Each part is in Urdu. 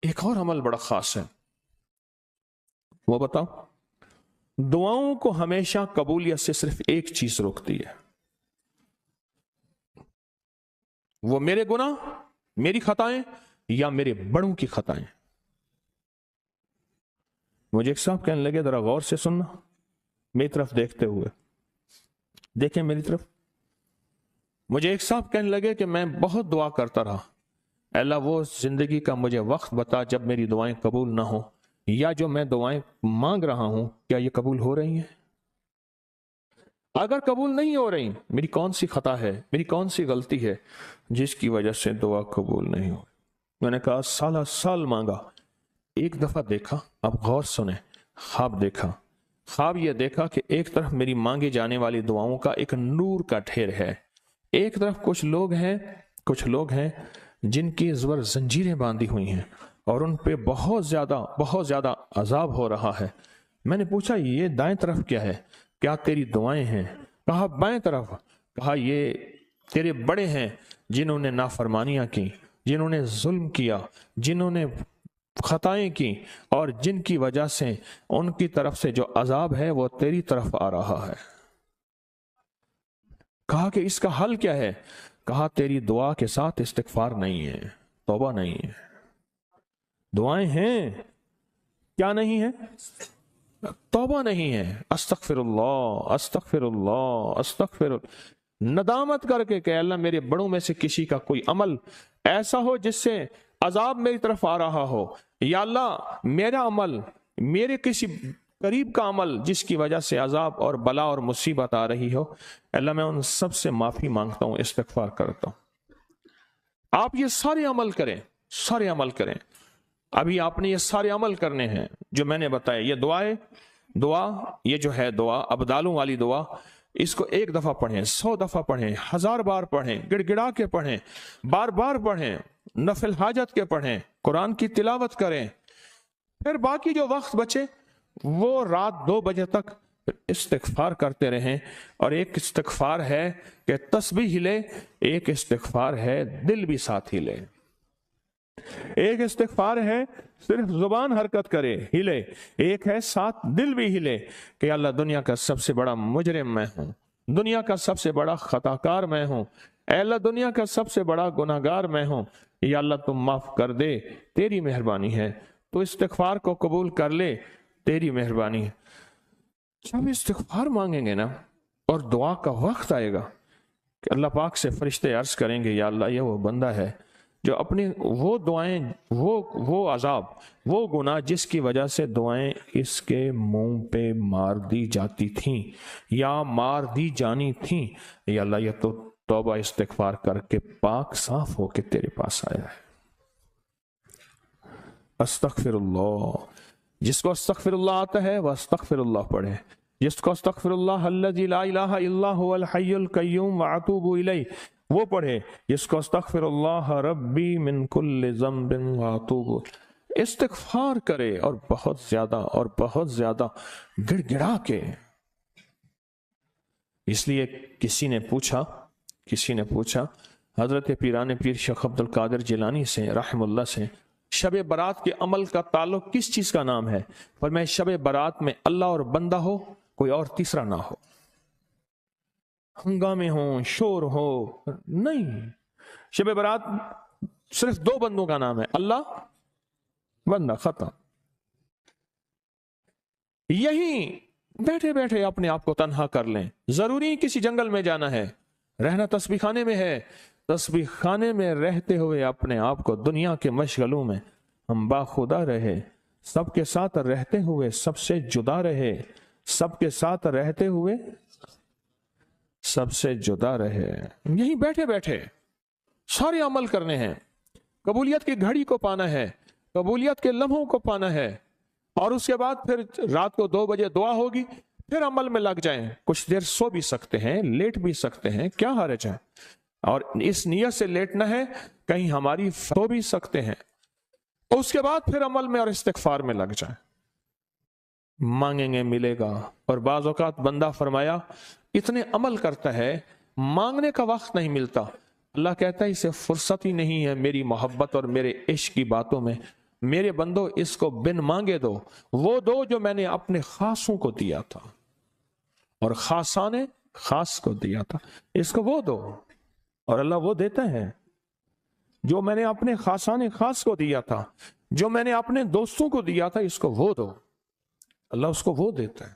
ایک اور عمل بڑا خاص ہے، وہ بتاؤ؟ دعاؤں کو ہمیشہ قبولیت سے صرف ایک چیز روکتی ہے، وہ میرے گناہ، میری خطائیں یا میرے بڑوں کی خطائیں۔ مجھے ایک صاحب کہنے لگے ذرا غور سے سننا، میری طرف دیکھتے ہوئے، دیکھیں میری طرف۔ مجھے ایک صاحب کہنے لگے کہ میں بہت دعا کرتا رہا، اللہ وہ زندگی کا مجھے وقت بتا جب میری دعائیں قبول نہ ہوں، یا جو میں دعائیں مانگ رہا ہوں کیا یہ قبول ہو رہی ہیں؟ اگر قبول نہیں ہو رہی، میری کون سی خطا ہے، میری کون سی غلطی ہے جس کی وجہ سے دعا قبول نہیں ہو؟ میں نے کہا سالہ سال مانگا، ایک دفعہ دیکھا، اب غور سنیں، خواب دیکھا۔ خواب یہ دیکھا کہ ایک طرف میری مانگی جانے والی دعاؤں کا ایک نور کا ڈھیر ہے، ایک طرف کچھ لوگ ہیں جن کی زبر زنجیریں باندھی ہوئی ہیں اور ان پہ بہت زیادہ عذاب ہو رہا ہے۔ میں نے پوچھا یہ دائیں طرف کیا ہے؟ کیا تیری دعائیں ہیں؟ کہا بائیں طرف۔ کہا یہ تیرے بڑے ہیں جنہوں نے نافرمانیاں کی، جنہوں نے ظلم کیا، جنہوں نے خطائیں کی، اور جن کی وجہ سے ان کی طرف سے جو عذاب ہے وہ تیری طرف آ رہا ہے۔ کہا کہ اس کا حل کیا ہے؟ کہا تیری دعا کے ساتھ استغفار نہیں ہے، توبہ نہیں ہے۔ دعائیں ہیں، کیا نہیں ہے؟ توبہ نہیں ہے۔ استغفر اللہ، استغفر اللہ، استغفر اللہ، ندامت کر کے کہ اللہ میرے بڑوں میں سے کسی کا کوئی عمل ایسا ہو جس سے عذاب میری طرف آ رہا ہو، یا اللہ میرا عمل، میرے کسی قریب کا عمل جس کی وجہ سے عذاب اور بلا اور مصیبت آ رہی ہو، اللہ میں ان سب سے معافی مانگتا ہوں، استغفار کرتا ہوں۔ آپ یہ سارے عمل کریں، ابھی آپ نے یہ سارے عمل کرنے ہیں جو میں نے بتایا۔ یہ دعا یہ جو ہے دعا، ابدالوں والی دعا، اس کو 1 دفعہ پڑھیں، 100 دفعہ پڑھیں، 1000 بار پڑھیں، گڑ گڑا کے پڑھیں، بار بار پڑھیں، نفل حاجت کے پڑھیں، قرآن کی تلاوت کریں۔ پھر باقی جو وقت بچے وہ رات 2 بجے تک استغفار کرتے رہیں۔ اور ایک استغفار ہے کہ تسبیح ہلے، ایک استغفار ہے دل بھی ساتھ ہلے، ایک استغفار ہے صرف زبان حرکت کرے ہلے، ایک ہے ساتھ دل بھی ہلے کہ اللہ دنیا کا سب سے بڑا مجرم میں ہوں، دنیا کا سب سے بڑا خطا کار میں ہوں، اے اللہ دنیا کا سب سے بڑا گناہ گار میں ہوں، یا اللہ تم معاف کر دے، تیری مہربانی ہے، تو استغفار کو قبول کر لے، تیری مہربانی ہے۔ جب استغفار مانگیں گے نا اور دعا کا وقت آئے گا کہ اللہ پاک سے فرشتے عرض کریں گے یا اللہ یہ وہ بندہ ہے جو اپنی وہ دعائیں، وہ عذاب، وہ گناہ جس کی وجہ سے دعائیں اس کے منہ پہ مار دی جاتی تھیں یا مار دی جانی تھیں، یا اللہ یہ تو توبہ استغفار کر کے پاک صاف ہو کے تیرے پاس آیا ہے۔ استغفر اللہ، جس کو استغفر اللہ آتا ہے وہ استغفر اللہ پڑھے، جس کو استغفر اللہ الذی لا الہ الا هو الحی القیوم واتوب الیہ وہ پڑھے، جس کو استغفر اللہ ربی من کل ذنب واتوب، استغفار کرے اور بہت زیادہ گڑ گڑا کے۔ اس لیے کسی نے پوچھا حضرت پیران پیر شیخ عبد القادر جیلانی سے رحم اللہ سے، شب برات کے عمل کا تعلق کس چیز کا نام ہے؟ فرمایا شب برات میں اللہ اور بندہ ہو، کوئی اور تیسرا نہ ہو، ہنگامے ہوں، شور ہو، نہیں، شب برات صرف 2 بندوں کا نام ہے، اللہ، بندہ، ختم۔ یہی بیٹھے بیٹھے اپنے آپ کو تنہا کر لیں، ضروری کسی جنگل میں جانا ہے، رہنا تسبیح خانے میں ہے، تسبیح خانے میں رہتے ہوئے اپنے آپ کو دنیا کے مشغلوں میں ہم باخدا رہے، سب کے ساتھ رہتے ہوئے سب سے جدا رہے، سب کے ساتھ رہتے ہوئے سب سے جدا رہے۔ یہی بیٹھے بیٹھے سارے عمل کرنے ہیں، قبولیت کی گھڑی کو پانا ہے، قبولیت کے لمحوں کو پانا ہے، اور اس کے بعد پھر رات کو 2 بجے دعا ہوگی، پھر عمل میں لگ جائیں، کچھ دیر سو بھی سکتے ہیں، لیٹ بھی سکتے ہیں، کیا حرج ہے؟ اور اس نیت سے لیٹنا ہے کہیں ہماری سو بھی سکتے ہیں، اس کے بعد پھر عمل میں اور استغفار میں لگ جائیں، مانگیں گے ملے گا۔ اور بعض اوقات بندہ فرمایا اتنے عمل کرتا ہے مانگنے کا وقت نہیں ملتا، اللہ کہتا ہے اسے فرصت ہی نہیں ہے میری محبت اور میرے عشق کی باتوں میں میرے بندو اس کو بن مانگے دو، وہ دو جو میں نے اپنے خاصوں کو دیا تھا اور خاصاں نے خاص کو دیا تھا، اس کو وہ دو۔ اور اللہ وہ دیتا ہے جو میں نے اپنے خاصان خاص کو دیا تھا، جو میں نے اپنے دوستوں کو دیا تھا، اس کو وہ دو۔ اللہ اس کو وہ دیتا ہے،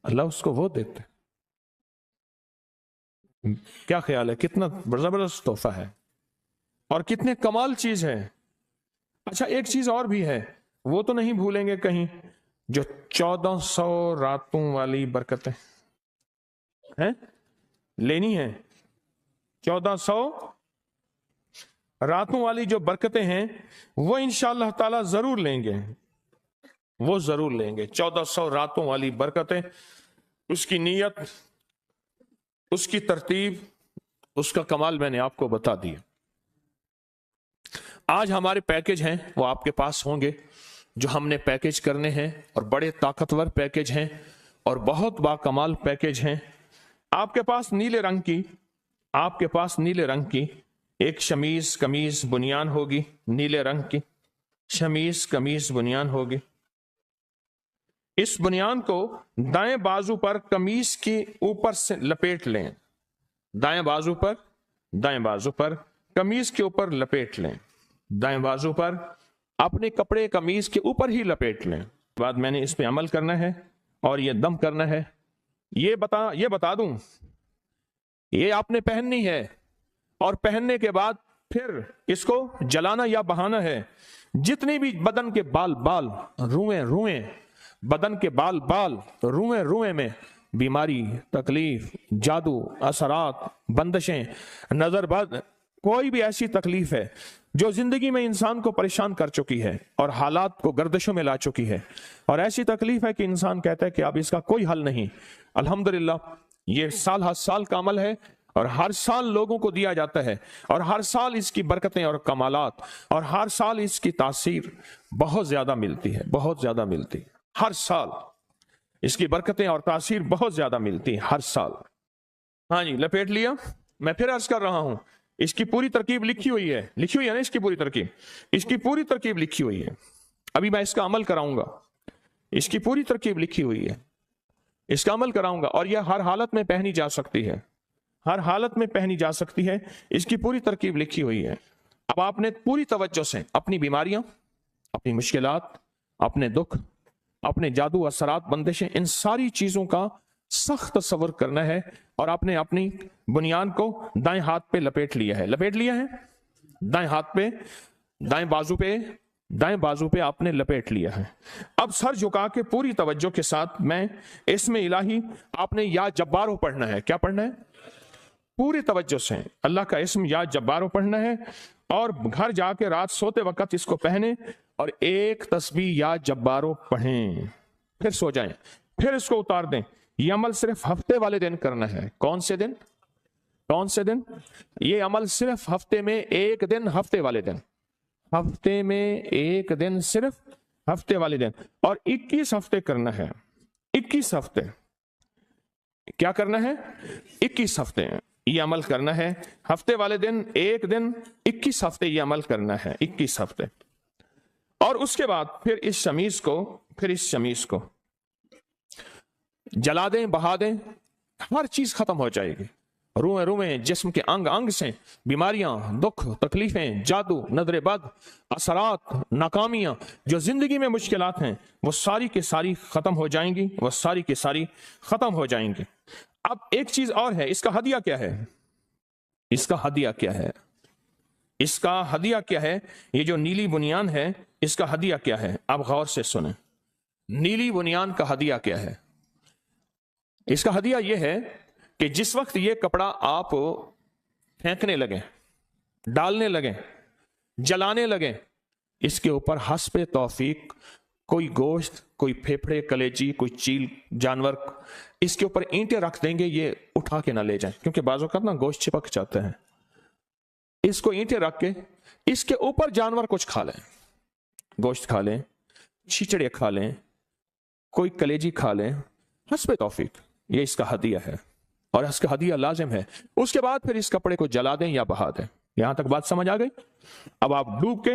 اللہ اس کو وہ دیتا ہے۔ کیا خیال ہے؟ کتنا زبردست تحفہ ہے اور کتنے کمال چیز ہے۔ اچھا ایک چیز اور بھی ہے، وہ تو نہیں بھولیں گے کہیں، جو 1400 راتوں والی برکتیں ہیں لینی ہیں، 1400 راتوں والی جو برکتیں ہیں وہ انشاءاللہ تعالی ضرور لیں گے، وہ ضرور لیں گے۔ 1400 راتوں والی برکتیں، اس کی نیت، اس کی ترتیب، اس کا کمال میں نے آپ کو بتا دیا۔ آج ہمارے پیکج ہیں وہ آپ کے پاس ہوں گے، جو ہم نے پیکج کرنے ہیں، اور بڑے طاقتور پیکج ہیں اور بہت باکمال پیکج ہیں۔ آپ کے پاس نیلے رنگ کی، آپ کے پاس نیلے رنگ کی ایک شمیز قمیض بنیان ہوگی، نیلے رنگ کی شمیز قمیض بنیان ہوگی۔ اس بنیان کو دائیں بازو پر قمیض کی اوپر سے لپیٹ لیں، دائیں بازو پر، دائیں بازو پر قمیض کے اوپر لپیٹ لیں، دائیں بازو پر اپنے کپڑے قمیض کے اوپر ہی لپیٹ لیں۔ بعد میں نے اس پہ عمل کرنا ہے اور یہ دم کرنا ہے۔ یہ بتا دوں، یہ آپ نے پہننی ہے، اور پہننے کے بعد پھر اس کو جلانا یا بہانا ہے۔ جتنی بھی بدن کے بال روئیں بدن کے بال روئیں میں بیماری، تکلیف، جادو، اثرات، بندشیں، نظر بد، کوئی بھی ایسی تکلیف ہے جو زندگی میں انسان کو پریشان کر چکی ہے اور حالات کو گردشوں میں لا چکی ہے، اور ایسی تکلیف ہے کہ انسان کہتا ہے کہ اب اس کا کوئی حل نہیں، الحمدللہ یہ سال ہر سال کا عمل ہے، اور ہر سال لوگوں کو دیا جاتا ہے، اور ہر سال اس کی برکتیں اور کمالات، اور ہر سال اس کی تاثیر بہت زیادہ ملتی ہے، بہت زیادہ ملتی ہے۔ ہر سال اس کی برکتیں اور تاثیر بہت زیادہ ملتی ہے، ہر سال۔ ہاں جی، لپیٹ لیا۔ میں پھر عرض کر رہا ہوں، اس کی پوری ترکیب لکھی ہوئی ہے نا، اس کی پوری ترکیب، اس کی پوری ترکیب لکھی ہوئی ہے۔ ابھی میں اس کا عمل کراؤں گا، اس کی پوری ترکیب لکھی ہوئی ہے، اس کا عمل کراؤں گا، اور یہ ہر حالت میں پہنی جا سکتی ہے، ہر حالت میں پہنی جا سکتی ہے، اس کی پوری ترکیب لکھی ہوئی ہے۔ اب آپ نے پوری توجہ سے اپنی بیماریاں، اپنی مشکلات، اپنے دکھ، اپنے جادو، اثرات، بندشیں، ان ساری چیزوں کا سخت تصور کرنا ہے، اور آپ نے اپنی بنیان کو دائیں ہاتھ پہ لپیٹ لیا ہے، دائیں ہاتھ پہ، دائیں بازو پہ آپ نے لپیٹ لیا ہے۔ اب سر جھکا کے پوری توجہ کے ساتھ میں اسم الہی، آپ نے یا جبارو پڑھنا ہے۔ کیا پڑھنا ہے؟ پوری توجہ سے اللہ کا اسم یا جبارو پڑھنا ہے، اور گھر جا کے رات سوتے وقت اس کو پہنے اور ایک تسبیح یا جبارو پڑھیں، پھر سو جائیں، پھر اس کو اتار دیں۔ یہ عمل صرف ہفتے والے دن کرنا ہے۔ کون سے دن؟ یہ عمل صرف ہفتے میں ایک دن، ہفتے والے دن، ہفتے میں ایک دن، صرف ہفتے والے دن، اور 21 ہفتے کرنا ہے۔ 21 ہفتے کیا کرنا ہے؟ 21 ہفتے یہ عمل کرنا ہے، ہفتے والے دن ایک دن، 21 ہفتے یہ عمل کرنا ہے، 21 ہفتے۔ اور اس کے بعد پھر اس شمیز کو جلا دیں، بہا دیں، ہر چیز ختم ہو جائے گی۔ روئیں جسم کے انگ انگ سے بیماریاں، دکھ، تکلیفیں، جادو، نظر بد، اثرات، ناکامیاں، جو زندگی میں مشکلات ہیں، وہ ساری کی ساری ختم ہو جائیں گی، وہ ساری کی ساری ختم ہو جائیں گی۔ اب ایک چیز اور ہے، اس کا ہدیہ کیا ہے؟ اس کا ہدیہ کیا ہے؟ اس کا ہدیہ کیا ہے؟ یہ جو نیلی بنیان ہے، اس کا ہدیہ کیا ہے؟ آپ غور سے سنیں، نیلی بنیان کا ہدیہ کیا ہے؟ اس کا ہدیہ یہ ہے کہ جس وقت یہ کپڑا آپ پھینکنے لگیں، ڈالنے لگیں، جلانے لگیں، اس کے اوپر حسب توفیق کوئی گوشت، کوئی پھیپھڑے، کلیجی، کوئی چیل جانور، اس کے اوپر اینٹیں رکھ دیں گے، یہ اٹھا کے نہ لے جائیں، کیونکہ بعض اوقات نا گوشت چپک جاتا ہے۔ اس کو اینٹیں رکھ کے اس کے اوپر جانور کچھ کھا لیں، گوشت کھا لیں، چھچڑے کھا لیں، کوئی کلیجی کھا لیں، حسب توفیق، یہ اس کا ہدیہ ہے، اور اس کا ہدیہ لازم ہے۔ اس کے بعد پھر اس کپڑے کو جلا دیں یا بہا دیں۔ یہاں تک بات سمجھ آ گئی؟ اب آپ ڈوب کے